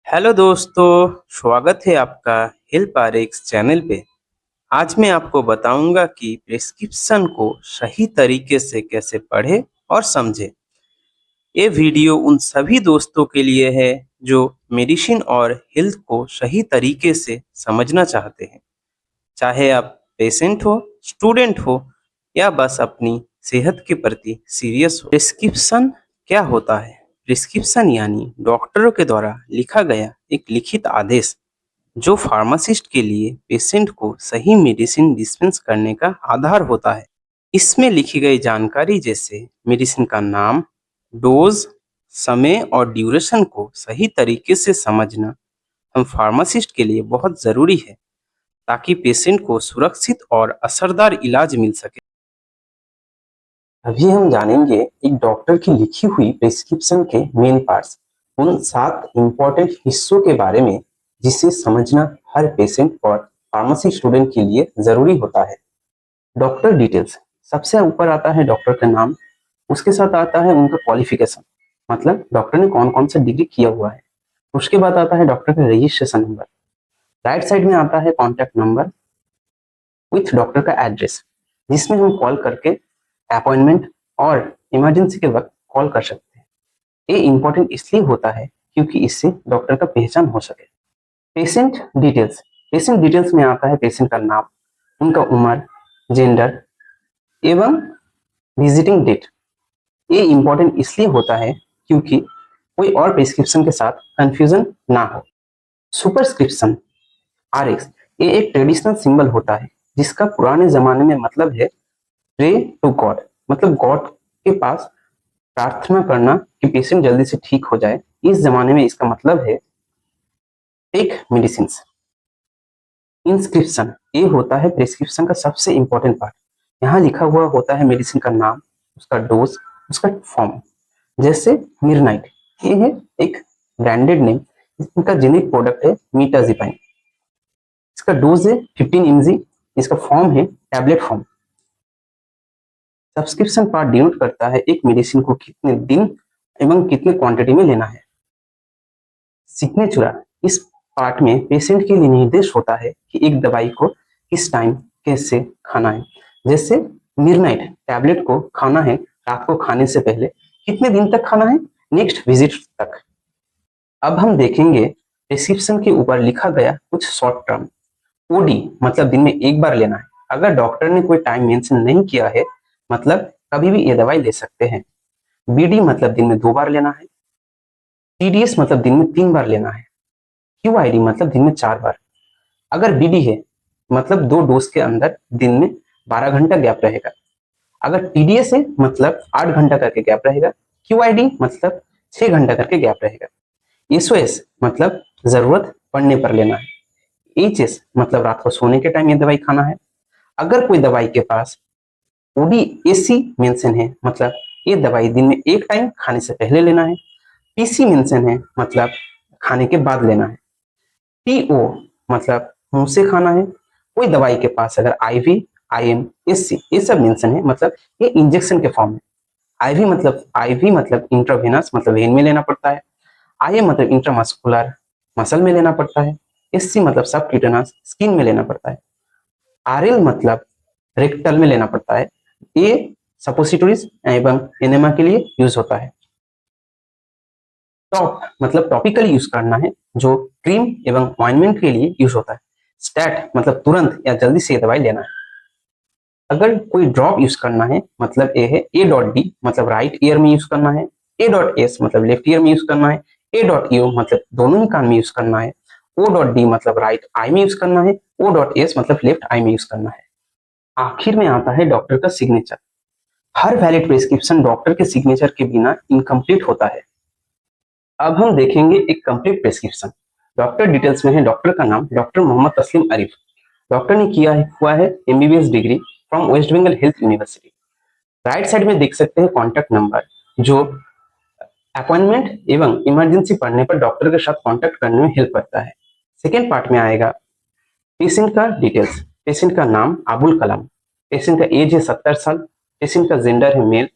Hello दोस्तों, स्वागत है आपका हेल्प आरएक्स चैनल पे। आज मैं आपको बताऊंगा कि प्रिस्क्रिप्शन को सही तरीके से कैसे पढ़े और समझे। ये वीडियो उन सभी दोस्तों के लिए है जो मेडिसिन और हेल्थ को सही तरीके से समझना चाहते हैं। चाहे आप पेशेंट हो, स्टूडेंट हो या बस अपनी सेहत के प्रति सीरियस हो। प्रिस्क्रिप्शन क्या होता है? प्रिस्क्रिप्शन यानी डॉक्टरों के द्वारा लिखा गया एक लिखित आदेश जो फार्मासिस्ट के लिए पेशेंट को सही मेडिसिन डिस्पेंस करने का आधार होता है। इसमें लिखी गई जानकारी जैसे मेडिसिन का नाम, डोज, समय और ड्यूरेशन को सही तरीके से समझना हम फार्मासिस्ट के लिए बहुत ज़रूरी है ताकि पेशेंट को सुरक्षित और असरदार इलाज मिल सके। अभी हम जानेंगे एक डॉक्टर की लिखी हुई प्रिस्क्रिप्शन के मेन पार्ट्स, उन 7 इम्पोर्टेंट हिस्सों के बारे में जिसे समझना हर पेशेंट और फार्मेसी स्टूडेंट के लिए जरूरी होता है। डॉक्टर डिटेल्स, सबसे ऊपर आता है डॉक्टर का नाम, उसके साथ आता है उनका क्वालिफिकेशन, मतलब डॉक्टर ने कौन कौन सा डिग्री किया हुआ है। उसके बाद आता है डॉक्टर का रजिस्ट्रेशन नंबर। राइट साइड में आता है कॉन्टैक्ट नंबर विथ डॉक्टर का एड्रेस, जिसमें हम कॉल करके अपॉइंटमेंट और इमरजेंसी के वक्त कॉल कर सकते हैं। ये इंपॉर्टेंट इसलिए होता है क्योंकि इससे डॉक्टर का पहचान हो सके। पेशेंट डिटेल्स, पेशेंट डिटेल्स में आता है पेशेंट का नाम, उनका उम्र, जेंडर एवं विजिटिंग डेट। ये इंपॉर्टेंट इसलिए होता है क्योंकि कोई और प्रिस्क्रिप्शन के साथ कंफ्यूजन ना हो। सुपरस्क्रिप्शन आरएक्स, ये एक ट्रेडिशनल सिंबल होता है जिसका पुराने जमाने में मतलब है प्रे टू गॉड, मतलब गॉड के पास प्रार्थना करना कि पेशेंट जल्दी से ठीक हो जाए। इस जमाने में इसका मतलब है टेक मेडिसिन। इंस्क्रिप्शन, ये होता है प्रिस्क्रिप्शन का सबसे इंपॉर्टेंट पार्ट। यहाँ लिखा हुआ होता है मेडिसिन का नाम, उसका डोज, उसका फॉर्म। जैसे मिरनाइट, ये है एक ब्रांडेड नेम, इसका जेनेरिक प्रोडक्ट है मीटाजिपाइन। इसका डोज है 15 mg, इसका फॉर्म है tablet form. Subscription part denote करता है एक मेडिसिन को कितने दिन एवं कितने क्वांटिटी में लेना है। सिग्नेचर, इस पार्ट में पेशेंट के लिए निर्देश होता है कि एक दवाई को किस टाइम कैसे खाना है। जैसे मिडनाइट टैबलेट को खाना है रात को खाने से पहले, कितने दिन तक खाना है, नेक्स्ट विजिट तक। अब हम देखेंगे प्रिस्क्रिप्शन के ऊपर लिखा गया कुछ शॉर्ट टर्म। ओडी मतलब दिन में एक बार लेना है। अगर डॉक्टर ने कोई टाइम मेंशन नहीं किया है, मतलब कभी भी ये दवाई ले सकते हैं। बीडी मतलब दिन में 2 बार लेना है। टीडीएस मतलब दिन में 3 बार लेना है। क्यूआईडी मतलब दिन में 4 बार। अगर बीडी है मतलब 2 डोज के अंदर दिन में 12 घंटा गैप रहेगा। अगर टीडीएस है मतलब 8 घंटा करके गैप रहेगा। क्यूआईडी मतलब 6 घंटा करके गैप रहेगा। एसओएस मतलब जरूरत पड़ने पर लेना है। एचएस मतलब रात को सोने के टाइम ये दवाई खाना है। अगर कोई दवाई के पास ओडीएसी मेंशन है, मतलब ये दवाई दिन में एक टाइम खाने से पहले लेना है। पीसी मेंशन है, मतलब खाने के बाद लेना है। टीओ मतलब मुंह से खाना है। कोई दवाई के पास अगर आईवी, आईएम, एससी ये सब मेंशन है, मतलब ये इंजेक्शन के फॉर्म में। आईवी मतलब इंट्रावेनस, मतलब वेन में लेना पड़ता है। आईएम मतलब इंट्रामस्कुलर, मसल में लेना पड़ता है। एससी मतलब सबक्यूटेनस, स्किन में लेना पड़ता है। आरएल मतलब रेक्टल में लेना पड़ता है। ये सपोसिटोरीज एवं एनेमा के लिए यूज होता है। टॉप मतलब टॉपिकली यूज करना है, जो क्रीम एवं ऑइंटमेंट के लिए यूज होता है। स्टैट मतलब तुरंत या जल्दी से दवाई लेना है। अगर कोई ड्रॉप यूज करना है, मतलब ए है ए डॉट डी, मतलब राइट ईयर में यूज करना है। ए डॉट एस मतलब लेफ्ट ईयर में यूज करना है। ए डॉट यू मतलब दोनों ही कान में यूज करना है। ओ डॉट डी मतलब राइट आई में यूज करना है। ओ डॉट एस मतलब लेफ्ट आई में यूज करना है। आखिर में आता है डॉक्टर का सिग्नेचर। हर वैलिड प्रिस्क्रिप्शन डॉक्टर के सिग्नेचर के बिना इनकम्प्लीट होता है। अब हम देखेंगे एक कंप्लीट प्रिस्क्रिप्शन। डॉक्टर डिटेल्स में है डॉक्टर का नाम, डॉक्टर मोहम्मद तस्लीम आरिफ। डॉक्टर ने किया हुआ है MBBS degree from West Bengal Health University. Right side में देख सकते हैं कॉन्टैक्ट नंबर, जो अपॉइंटमेंट एवं इमरजेंसी पड़ने पर डॉक्टर के साथ कॉन्टैक्ट करने में हेल्प करता है। सेकेंड पार्ट में आएगा पेशेंट का डिटेल्स। पेशेंट का नाम अबुल कलाम। पेशेंट का एज है 70 साल। पेशेंट का जेंडर है मेल।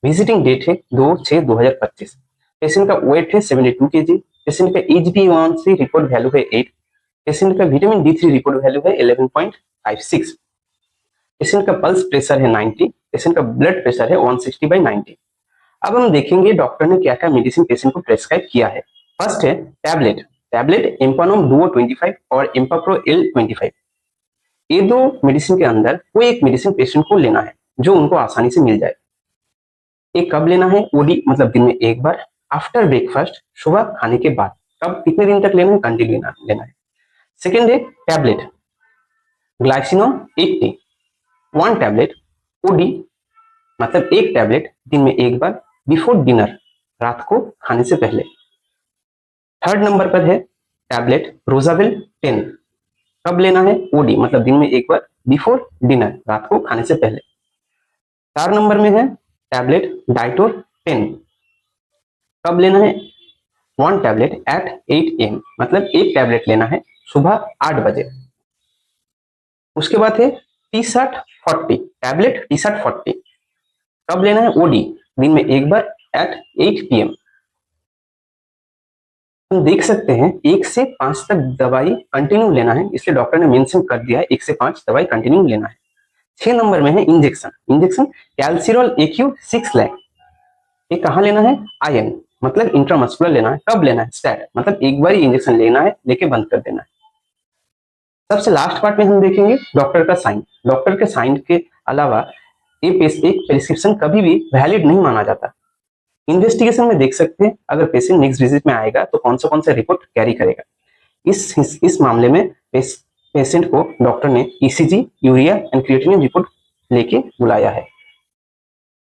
विजिटिंग डेट है 2/6/2025। पेशेंट का वेट है 72 kg। पेशेंट का HbA1c रिपोर्ट वैल्यू है 8, पेशेंट का विटामिन D3 रिपोर्ट वैल्यू है 11.56, पेशेंट का पल्स प्रेशर है 90, पेशेंट का ब्लड प्रेशर है 160/90। अब हम देखेंगे डॉक्टर ने क्या क्या मेडिसिन पेशेंट को प्रेस्क्राइब किया है। फर्स्ट है टैबलेट एम्पानोम डुओ 25 और एम्पाप्रो L25। ये दो मेडिसिन के अंदर कोई एक मेडिसिन पेशेंट को लेना है जो उनको आसानी से मिल जाए। ये कब लेना है? ओडी मतलब दिन में एक बार, आफ्टर ब्रेकफास्ट, सुबह खाने के बाद। कब कितने दिन तक लेना है? कंटिन्यू लेना है। सेकेंड है टैबलेट ग्लाइसिनोम 80, 1 टैबलेट ओडी मतलब एक टैबलेट दिन में एक बार बिफोर डिनर, रात को खाने से पहले। थर्ड नंबर पर है टैबलेट रोजाविल 10, कब लेना है? ओडी मतलब दिन में एक बार बिफोर डिनर, रात को खाने से पहले। 4 नंबर में है टैबलेट डाइटोर 10, कब लेना है? 1 टैबलेट एट 8 AM मतलब एक टैबलेट लेना है सुबह 8 बजे। उसके बाद है T6040 टैबलेट T6040, कब लेना है? ओडी दिन में एक बार एट 8 PM। हम देख सकते हैं 1 से 5 तक दवाई कंटिन्यू लेना है, इसलिए डॉक्टर ने मेंशन कर दिया है 1 से 5 दवाई कंटिन्यू लेना है। 6 नंबर में है इंजेक्शन कैल्सिरोल AQ 6 लाख, ये कहाँ लेना है? आयन मतलब इंट्रामस्कुलर लेना है। कब लेना है? स्टैट मतलब एक बार ही इंजेक्शन लेना है, लेके बंद कर देना है। सबसे लास्ट पार्ट में हम देखेंगे डॉक्टर का साइन। डॉक्टर के साइन के अलावा एक प्रिस्क्रिप्शन कभी भी वैलिड नहीं माना जाता। इन्वेस्टिगेशन में देख सकते हैं अगर पेशेंट नेक्स्ट विजिट में आएगा तो कौन सा रिपोर्ट कैरी करेगा। इस मामले में पेशेंट को डॉक्टर ने ECG, urea and creatinine report लेके बुलाया है।